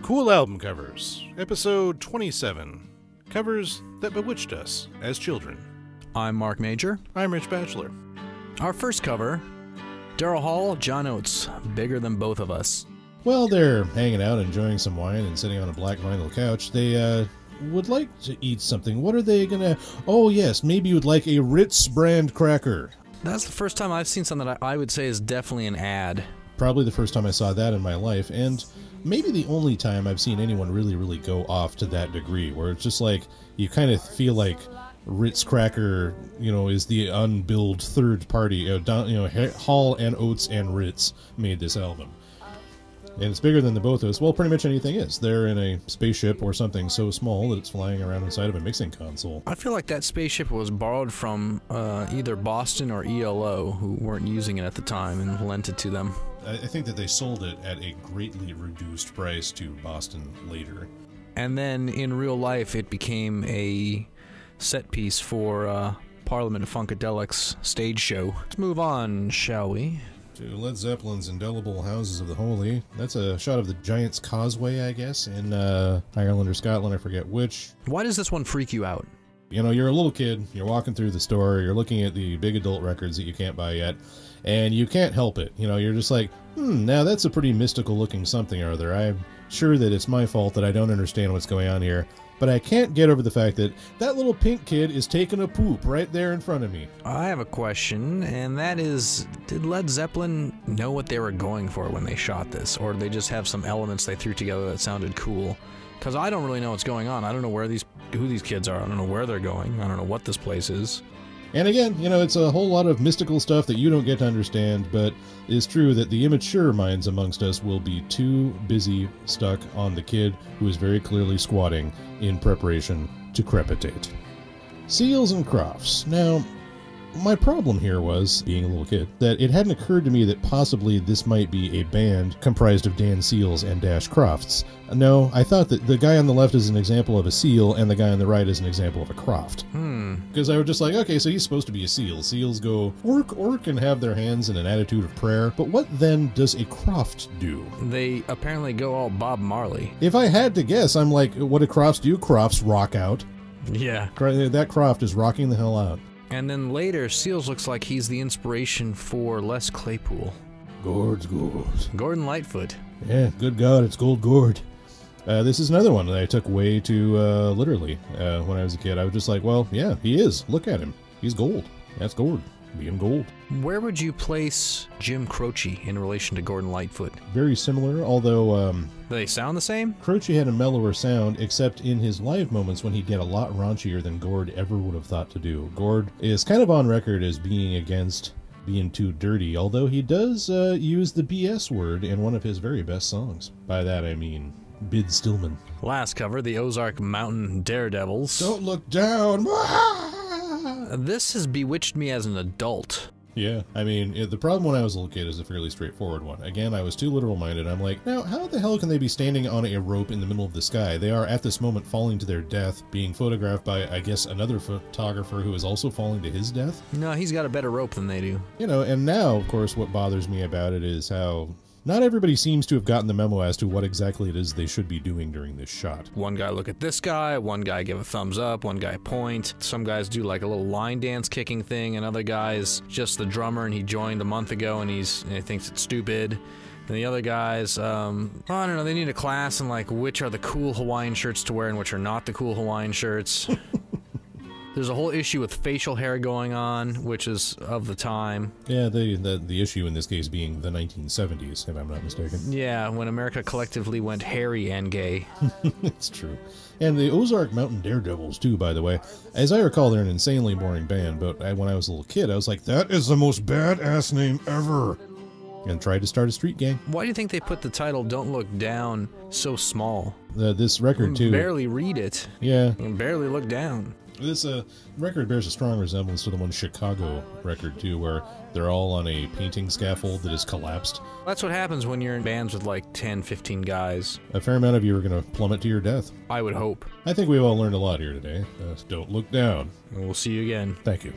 Cool Album Covers, Episode 27, Covers that Bewitched Us as Children. I'm Mark Major. I'm Rich Batchelor. Our first cover, Daryl Hall, John Oates, Bigger Than Both of Us. Well, they're hanging out, enjoying some wine, and sitting on a black vinyl couch. They, would like to eat something. What are they gonna... Oh, yes, maybe you would like a Ritz brand cracker. That's the first time I've seen something that I would say is definitely an ad. Probably the first time I saw that in my life, and maybe the only time I've seen anyone really go off to that degree, where it's just like, you kind of feel like Ritz Cracker, is the unbilled third party. Hall and Oates and Ritz made this album. And it's bigger than the both of us. Well, pretty much anything is. They're in a spaceship or something so small that it's flying around inside of a mixing console. I feel like that spaceship was borrowed from either Boston or ELO, who weren't using it at the time, and lent it to them. I think that they sold it at a greatly reduced price to Boston later. And then in real life, it became a set piece for Parliament of Funkadelic's stage show. Let's move on, shall we? To Led Zeppelin's Indelible Houses of the Holy. That's a shot of the Giant's Causeway, I guess, in Ireland or Scotland, I forget which. Why does this one freak you out? You're a little kid, you're walking through the store, you're looking at the big adult records that you can't buy yet, and you can't help it. You're just like, now that's a pretty mystical looking something or other. I'm sure that it's my fault that I don't understand what's going on here, but I can't get over the fact that that little pink kid is taking a poop right there in front of me. I have a question, and that is, did Led Zeppelin know what they were going for when they shot this, or did they just have some elements they threw together that sounded cool? Because I don't really know what's going on. I don't know who these kids are. I don't know where they're going. I don't know what this place is. And again, it's a whole lot of mystical stuff that you don't get to understand, but it's true that the immature minds amongst us will be too busy stuck on the kid who is very clearly squatting in preparation to crepitate. Seals and Crofts. Now, my problem here was, being a little kid, that it hadn't occurred to me that possibly this might be a band comprised of Dan Seals and Dash Crofts. No, I thought that the guy on the left is an example of a seal, and the guy on the right is an example of a Croft. Because I was just like, okay, so he's supposed to be a seal. Seals go, ork, and have their hands in an attitude of prayer. But what then does a Croft do? They apparently go all Bob Marley. If I had to guess, I'm like, what do Crofts do? Crofts rock out. Yeah. That Croft is rocking the hell out. And then later, Seals looks like he's the inspiration for Les Claypool. Gord's Gord. Gordon Lightfoot. Yeah, good God, it's Gold Gord. This is another one that I took way too literally when I was a kid. I was just like, well, yeah, he is. Look at him. He's gold. That's Gord. Being gold. Where would you place Jim Croce in relation to Gordon Lightfoot? Very similar, although... Do they sound the same? Croce had a mellower sound, except in his live moments when he'd get a lot raunchier than Gord ever would have thought to do. Gord is kind of on record as being against being too dirty, although he does use the BS word in one of his very best songs. By that I mean Bid Stillman. Last cover, the Ozark Mountain Daredevils. Don't look down! This has bewitched me as an adult. Yeah, I mean, the problem when I was a little kid is a fairly straightforward one. Again, I was too literal-minded. I'm like, now, how the hell can they be standing on a rope in the middle of the sky? They are, at this moment, falling to their death, being photographed by, I guess, another photographer who is also falling to his death? No, he's got a better rope than they do. And now, of course, what bothers me about it is how... not everybody seems to have gotten the memo as to what exactly it is they should be doing during this shot. One guy look at this guy, one guy give a thumbs up, one guy point. Some guys do like a little line dance kicking thing, another guy's just the drummer and he joined a month ago and he thinks it's stupid. And the other guys, I don't know, they need a class in like which are the cool Hawaiian shirts to wear and which are not the cool Hawaiian shirts. There's a whole issue with facial hair going on, which is of the time. Yeah, the issue in this case being the 1970s, if I'm not mistaken. Yeah, when America collectively went hairy and gay. It's true. And the Ozark Mountain Daredevils, too, by the way. As I recall, they're an insanely boring band, but when I was a little kid, I was like, that is the most badass name ever! And tried to start a street gang. Why do you think they put the title Don't Look Down so small? This record, too. You can barely read it. Yeah. You can barely look down. This record bears a strong resemblance to the one Chicago record, too, where they're all on a painting scaffold that is collapsed. That's what happens when you're in bands with like 10, 15 guys. A fair amount of you are going to plummet to your death. I would hope. I think we've all learned a lot here today. Don't look down. We'll see you again. Thank you.